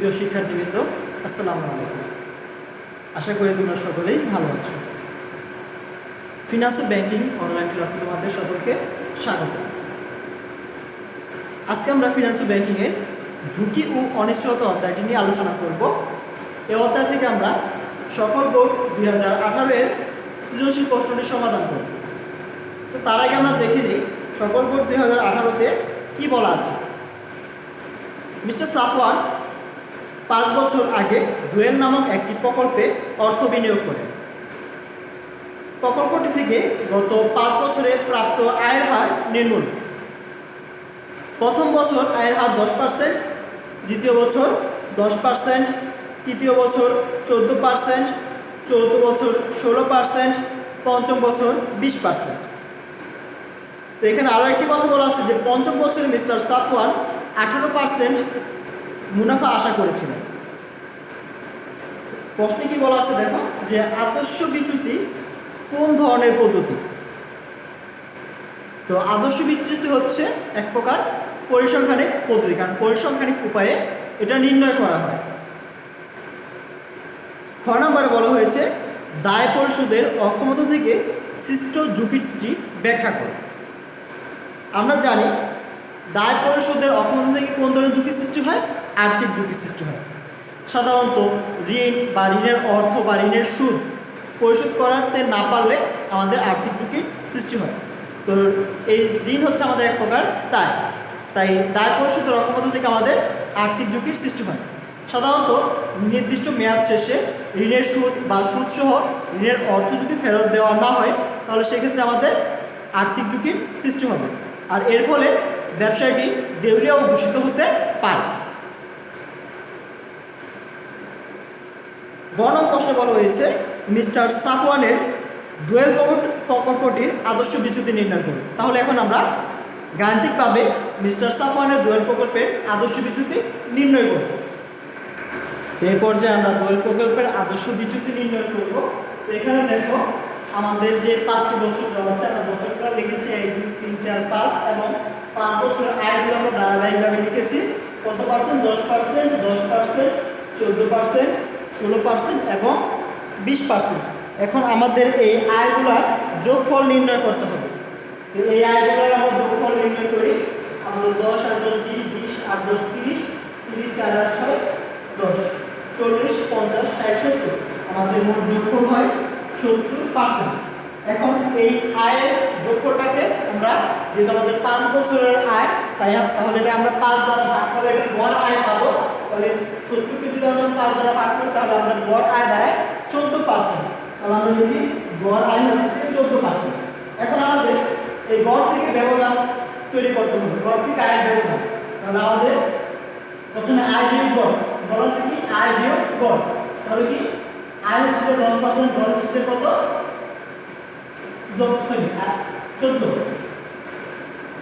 প্রিয় শিক্ষার্থীবৃন্দ, আসসালামু আলাইকুম। আশা করি তোমরা সকলেই ভালো আছো। ফিনান্স ও ব্যাংকিং অনলাইন ক্লাসে তোমাদের সকলকে স্বাগত। আজকে আমরা ফিনান্স ও ব্যাংকিংয়ের ঝুঁকি ও অনিশ্চয়তা অধ্যায়টি নিয়ে আলোচনা করব। এই অধ্যায় থেকে আমরা সকল বোর্ড 2018 এর সৃজনশীল প্রশ্নটির সমাধান করব। তো তার আগে আমরা দেখে নিই সকল বোর্ড 2018-তে কী বলা আছে। মিস্টার সাফওয়ান 5 বছর আগে ডুয়েল নামক একটি প্রকল্পে অর্থ বিনিয়োগ করেন। প্রকল্পটি থেকে গত 5 বছরে প্রাপ্ত আয়ের হার নিম্নরূপ। প্রথম বছর আয়ের হার 10%, দ্বিতীয় বছর 10%, তৃতীয় বছর 14%, চতুর্থ বছর 16%, পঞ্চম বছর 20%। তো এখানে আরও একটি কথা বলা আছে যে পঞ্চম বছরে মিস্টার সাফওয়ান 18% মুনাফা আশা করেছিলেন। প্রশ্নে কি বলা আছে দেখো, যে আদর্শ বিচ্যুতি কোন ধরনের পদ্ধতি? তো আদর্শ বিচ্যুতি হচ্ছে এক প্রকার পরিসংখ্যানিক পদ্ধতি, কারণ পরিসংখ্যানিক উপায়ে এটা নির্ণয় করা হয়। খ নম্বরে বলা হয়েছে দায় পরিশোধের অক্ষমতা থেকে সৃষ্ট ঝুঁকিটি ব্যাখ্যা করে। আমরা জানি দায় পরিশোধের অক্ষমতা থেকে কোন ধরনের ঝুঁকি সৃষ্টি হয়? আর্থিক ঝুঁকি সৃষ্টি হয়। সাধারণত ঋণ বা ঋণের অর্থ বা ঋণের সুদ পরিশোধ করতে না পারলে আমাদের আর্থিক ঝুঁকির সৃষ্টি হয়। তো এই ঋণ হচ্ছে আমাদের এক প্রকার দায়, তাই দায় পরিশোধের অক্ষমতা থেকে আমাদের আর্থিক ঝুঁকির সৃষ্টি হয়। সাধারণত নির্দিষ্ট মেয়াদ শেষে ঋণের সুদ বা সুদসহ ঋণের অর্থ যদি ফেরত দেওয়া না হয় তাহলে সেক্ষেত্রে আমাদের আর্থিক ঝুঁকির সৃষ্টি হবে, আর এর ফলে ব্যবসায়টি দেউলিয়া ও ঘোষিত হতে পারে। বর্ণম প্রশ্নে বলা হয়েছে মিস্টার সাফওয়ানের ডুয়েল প্রকল্পটির আদর্শ বিচ্যুতি নির্ণয় করুন। তাহলে এখন আমরা গাণিতিকভাবে মিস্টার সাফওয়ানের ডুয়েল প্রকল্পের আদর্শ বিচ্যুতি নির্ণয় করব। এই পর্যায়ে আমরা ডুয়েল প্রকল্পের আদর্শ বিচ্যুতি নির্ণয় করব। তো এখানে দেখো আমাদের যে 5টি বছর দেওয়া আছে, আমরা বছরগুলো লিখেছি 1, 2, 3, 4, 5 এবং 5 বছরের আয়গুলো আমরা ধারাবাহিকভাবে লিখেছি। কত পার্সেন্ট? 10%, 10%, 14%, 16% এবং 20%। এখন আমাদের এই আয়গুলার যোগফল নির্ণয় করতে হবে। এই আয়গুলার আমরা যোগফল নির্ণয় করি। আমাদের 10 আর 10 20, 20 আর 10 30, 30 4 আর 6 10, 40, 50, 60, 70। আমাদের মোট যোগফল হয় 70%। এখন এই আয়ের যোগফলটাকে আমরা, যেহেতু আমাদের 5 বছরের আয়, তাহলে এটা আমরা 5 দ্বারা ভাগ করলে এটা গড় আয় পাবো। তাহলে 70কে যদি আমরা 5 দ্বারা ভাগ করি তাহলে আমাদের গড় আয় দাঁড়ায় 14%। তাহলে আমরা লিখি গড় আয় হচ্ছে 14%। এখন আমাদের এই গড় থেকে ব্যবধান তৈরি করতে হবে, গড় থেকে আয়ের ব্যবধান। তাহলে আমাদের প্রথমে আয় বিয়োগ গড়, গড় হচ্ছে কি আয় বিয়োগ গড়। তাহলে কি আয় হচ্ছে 10%, গড় হচ্ছে কত? 14।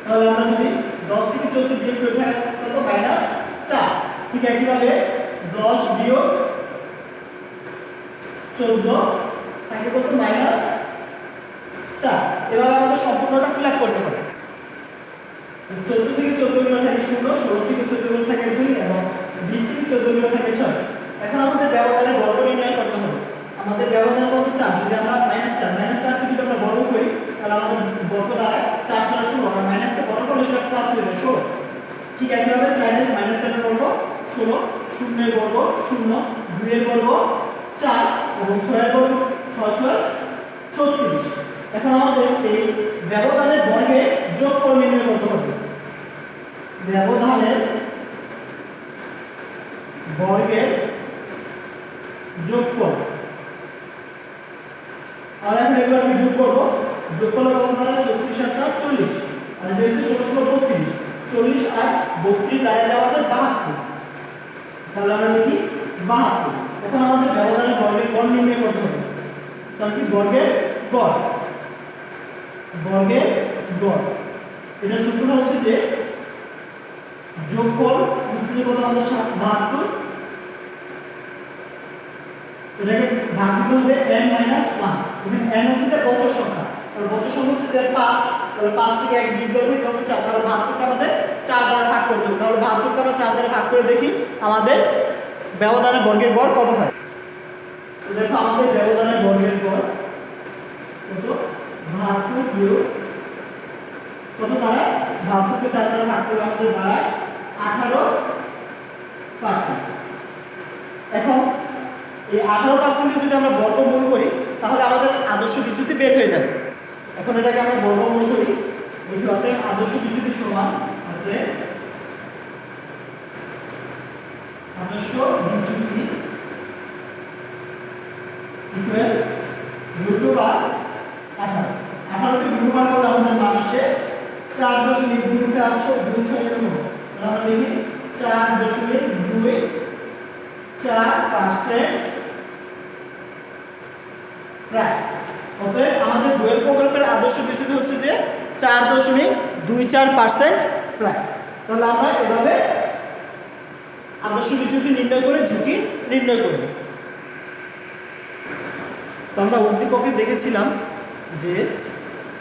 তাহলে আমরা যদি 10 থেকে 14 বিয়োগ করে থাকি কত? -4। ঠিক একইভাবে 10 বিয়োগ 14 থাকে কত? -4। এভাবে আমাদের সম্পূর্ণটা ফিল আপ করতে হবে। 14 থেকে 14 গুলো থাকে 0, 16 থেকে 14 গুলো থাকে 2 এবং 20 থেকে 14 গুলো থাকে 6। এখন আমাদের ব্যবধানের বর্গ নির্ণয় করতে হবে। আমাদের ব্যবধান কত? 4। যদি আমরা -4 কে যদি আমরা বর্গ করি তাহলে আমাদের বর্গ দাঁড়ায় 4 4 16, আর মাইনাসকে বর্গ করলে সেটা প্লাস হয়ে যায় 16। ঠিক একইভাবে 4 এর -4 এর বর্গ 16, 0 এর বর্গ 0, 2 এর বর্গ 4 এবং 6 এর বর্গ 6 6 36। এখন আমাদের এই ব্যবধানের বর্গের যোগফল নির্ণয় করতে হবে। ব্যবধানের বর্গের যোগফল, আমরা এখন এগুলোকে যোগ করব। যোগ করলে কত দাঁড়ায়? 34 আর 4 40, আর যেহেতু 16 16 32, 40 আর 32 দাঁড়ায় আমাদের 72। তাহলে আমরা লিখি 72। এখন আমাদের ব্যবধানের বর্গের গড় নির্ণয় করতে হবে। তাহলে কি বর্গের গড়, বর্গের গড় এটা সূত্রটা হচ্ছে যে যোগফল হচ্ছে যে কত? আমাদের 72, এটাকে ভাগ দিতে হবে n - 1। এখানে n হচ্ছে যে বছর সংখ্যা, আর বছর সংখ্যা হচ্ছে যে 5। তাহলে 5 থেকে 1 বিয়োগ করলে কত? 4। তাহলে 72কে আমাদের 4 দ্বারা ভাগ করতে হবে। তাহলে 72কে আমরা 4 দ্বারা ভাগ করে দেখি আমাদের ব্যবধানের বর্গের গড় কত হয়। তো দেখো আমাদের ব্যবধানের বর্গের গড় কত, 72 বিয়োগ কত দাঁড়ায়, 72 কে 4 দ্বারা ভাগ করলে আমাদের দাঁড়ায় 18%। এখন এই 18% যদি আমরা বর্গমূল করি তাহলে আমাদের আদর্শ বিচ্যুতি বের হয়ে যাবে। এখন এটাকে আমরা বর্গমূল করি, অতএব আদর্শ বিচ্যুতি সমান, অতএব আদর্শ বিচ্যুতি ইকুয়াল √18 18 কে গুণমান করলে আমাদের মান আসে 4.246 এরকম। আমরা লিখি 4.24% প্রায়। অতএব আমাদের ডুয়েল প্রকল্পের আদর্শ বিচ্যুতি হচ্ছে যে 4.24% প্রায়। তাহলে আমরা এভাবে আদর্শ বিচ্যুতি নির্ণয় করে ঝুঁকি নির্ণয় করব। তো আমরা উদ্দীপকে দেখেছিলাম যে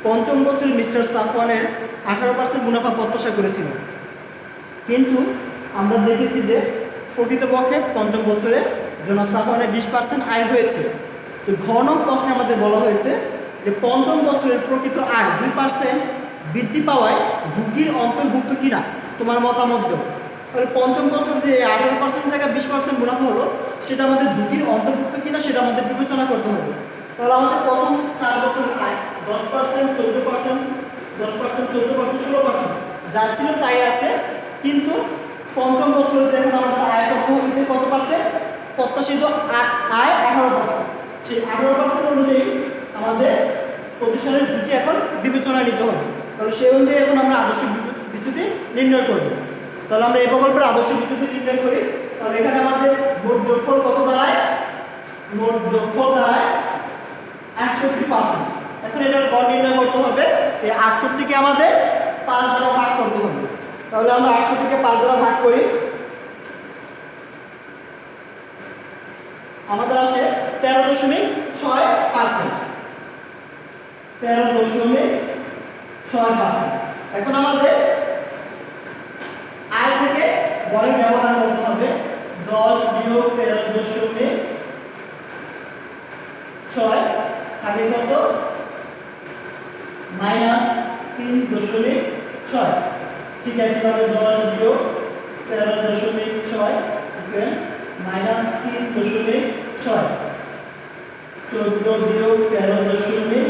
পঞ্চম বছরের মিস্টার সাফওয়ানের 18% মুনাফা প্রত্যাশা করেছিলেন, কিন্তু আমরা দেখেছি যে প্রকৃতপক্ষে পঞ্চম বছরে জনাব সাফওয়ানের 20% আয় হয়েছে। তো ঘ নং প্রশ্নে আমাদের বলা হয়েছে যে পঞ্চম বছরের প্রকৃত আয় 2% বৃদ্ধি পাওয়ায় ঝুঁকির অন্তর্ভুক্ত কিনা তোমার মতামত দেব। তাহলে পঞ্চম বছর যে 18% জায়গায় 20% মুনাফা হলো সেটা আমাদের ঝুঁকির অন্তর্ভুক্ত কিনা সেটা আমাদের বিবেচনা করতে হবে। তাহলে আমাদের প্রথম 4 বছরের আয় 10%, 14%, 10%, 14%, 16% যা ছিল তাই আছে, কিন্তু পঞ্চম বছরে যখন আমাদের আয় করতে হবে যে কত পার্সেন্ট, প্রত্যাশিত আয় 18%, সেই 18% অনুযায়ী আমাদের প্রতিষ্ঠানের ঝুঁকি এখন বিবেচনায় নিতে হবে। তাহলে সেই অনুযায়ী এখন আমরা আদর্শ বিচ্যুতি নির্ণয় করব। তাহলে আমরা এই প্রকল্পের আদর্শ বিচ্যুতি নির্ণয় করি। তাহলে এখানে আমাদের মোট যোগফল কত দাঁড়ায়, মোট যোগফল দাঁড়ায় 68%। এখন এটার গড় নির্ণয় করতে হবে, এই 68কে আমাদের 5 দ্বারা ভাগ করতে হবে। তাহলে আমরা 68কে 5 দ্বারা ভাগ করি, আমাদের আসে 13.6%। 13.6%। এখন আমাদের আয় থেকে গড়ের ব্যবধান করতে হবে, 10 বিয়োগ 13.6 থাকে কত, -3.6। ঠিক আছে, তাহলে 10 বিয়োগ 13.6 -3.6, 14 বিয়োগ 13.6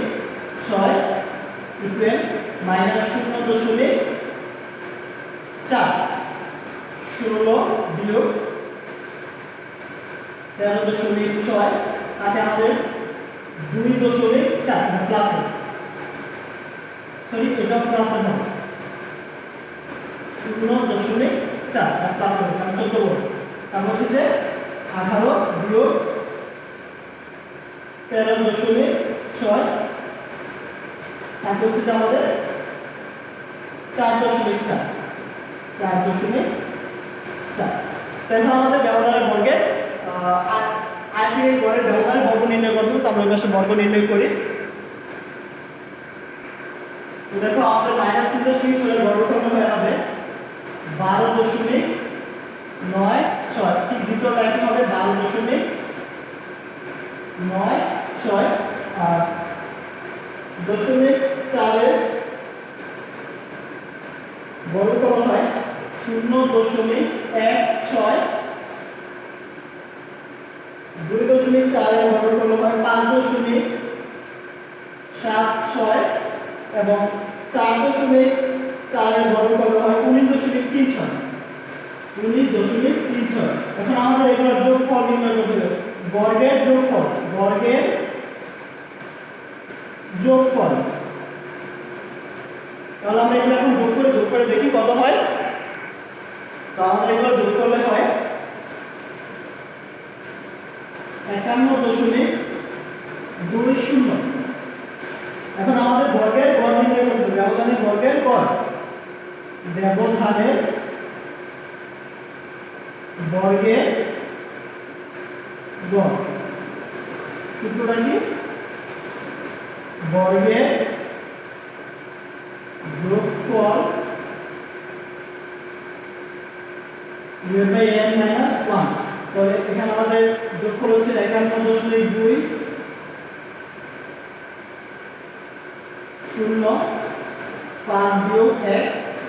-0.4, 16 বিয়োগ 13.6 তাকে আমাদের 2.4 প্লাসে, সরি এটা প্লাসে হবে 0.4 প্লাসে হবে, কারণ 14 বড়। তারপর হচ্ছে যে 18 বিয়োগ 13.6 তারপর হচ্ছে যে আমাদের 4.4। এখন আমাদের ব্যবধানের বর্গের আয়কে গড়ের ব্যবধানের বর্গ নির্ণয় করতে হবে। আমরা ওই পাশে বর্গ নির্ণয় করি। তো দেখো আমাদের -3.6 বর্গ করতে হয়ে যাবে 12.96, ঠিক দ্বিতীয় লাইনটি হবে 12.96 আর 0.4 এর বর্গ করা হয় 0.16, 2.4 এর বর্গ করলে হয় 5.76 এবং 4.4 এর বর্গ করলে হয় 19.36। এখন আমাদের এগুলোর যোগফল নির্ণয় করতে হবে, বর্গের যোগফল। তাহলে আমরা এগুলো এখন যোগ করে দেখি কত হয়। তো আমাদের এগুলো যোগ করলে হয় 51.20। এখন আমাদের বর্গের গড় নির্ণয় করতে হবে, ব্যবধানের বর্গের গড়, ব্যবধানের বর্গের গড় সূত্রটা কি, বর্গের যোগফল n - 1। এখানে আমাদের যোগফল হচ্ছে 51.2 0 5 বিয়োগ 1,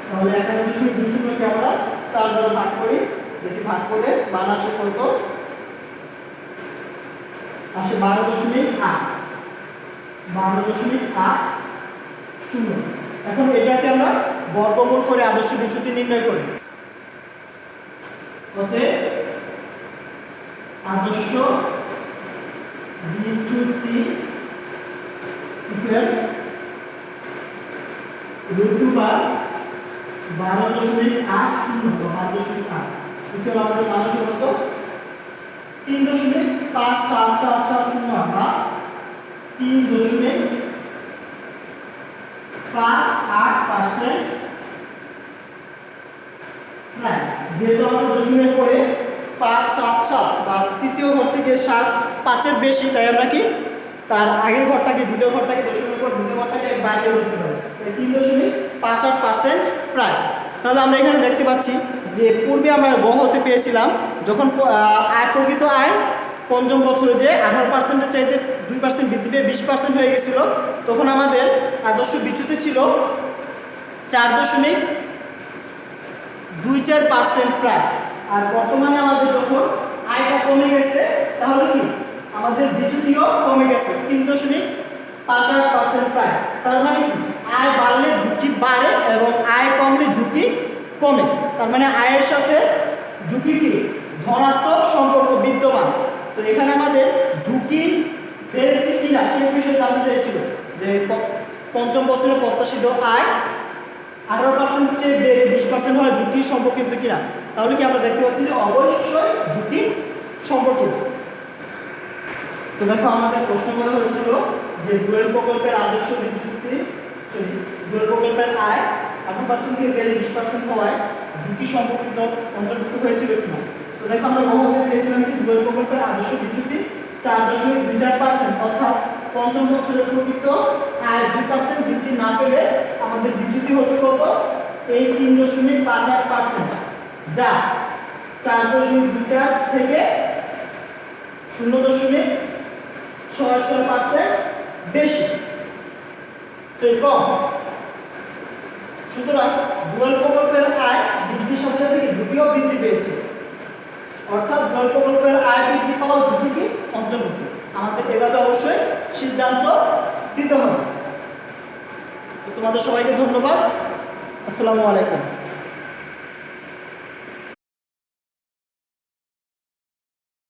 তাহলে 51.20 কে আমরা 4 দ্বারা ভাগ করি। দেখি ভাগ করে মান আসে কত, আসে 12.8, 12.80। এখন এটাকে আমরা বর্গমূল করে আদর্শ বিচ্যুতি নির্ণয় করি। অতএব আদর্শ বিচ্যুতি ইকুয়াল √2/12.80 বা 12.8 ইকুয়াল আমাদের মান আসে কত, 3.577770 বা 3.58%। রাইট, যেহেতু আমাদের দশমিকের পরে 5 7 7 বা তৃতীয় ঘর থেকে 7 5-এর বেশি, তাই আমরা কি তার আগের ঘরটাকে, দ্বিতীয় ঘরটাকে দশমিকের পর দ্বিতীয় ঘরটাকে বাইরে ধরতে পারি। 3.58% প্রায়। তাহলে আমরা এখানে দেখতে পাচ্ছি যে পূর্বে আমরা গ হতে পেয়েছিলাম যখন প্রকৃত আয় পঞ্চম বছরে যে 18%-এর চাইতে 2% বৃদ্ধি পেয়ে 20% হয়ে গেছিল, তখন আমাদের আদর্শ বিচ্যুতি ছিল 4.24% প্রায়। আর বর্তমানে আমাদের যখন আয়টা কমে গেছে, তাহলে কি আমাদের বিচ্যুতিও কমে গেছে 3.58% প্রায়। তার মানে কি আয় বাড়লে ঝুঁকি বাড়ে এবং আয় কমলে ঝুঁকি কমে। তার মানে আয়ের সাথে ঝুঁকি কি ধনাত্মক সম্পর্ক বিদ্যমান। তো এখানে আমাদের ঝুঁকি বেড়েছে কিনা সেই বিষয়ে জানতে চাইছিল যে পঞ্চম বছরের প্রত্যাশিত আয় 18%-এর বেড়ে 20% হয় ঝুঁকি সম্পর্কিত কিনা। তাহলে কি আমরা দেখতে পাচ্ছি যে অবশ্যই ঝুঁকি সম্পর্কিত। তো দেখো আমাদের প্রশ্ন করা হয়েছিল যে ডুয়েল প্রকল্পের আদর্শ বিচ্যুতি, ডুয়েল প্রকল্পের আয় 18% থেকে বেড়ে 20% হওয়ায় ঝুঁকি সম্পর্কিত অন্তর্ভুক্ত হয়েছিল কিনা। তো দেখো আমরা গহতে পেয়েছিলাম কি ডুয়েল প্রকল্পের আদর্শ বিচ্যুতি 4.24%, অর্থাৎ পঞ্চম বছরের প্রকৃত আয় 2% বৃদ্ধি না পেলে আমাদের বিচ্যুতি হতে কত, এই 3.58%, যা 4.24 থেকে 0.66% বেশি, তো কম। সুতরাং ডুয়েল প্রকল্পের আয় বৃদ্ধির সাথে সাথে ঝুঁকিও বৃদ্ধি পেয়েছে, অর্থাৎ ডুয়েল প্রকল্পের আয় বৃদ্ধি পাওয়া ঝুঁকি কি অন্তর্ভুক্ত। আমাদের এভাবে অবশ্যই সিদ্ধান্ত দিতে হবে। তো তোমাদের সবাইকে ধন্যবাদ। আসসালামু আলাইকুম।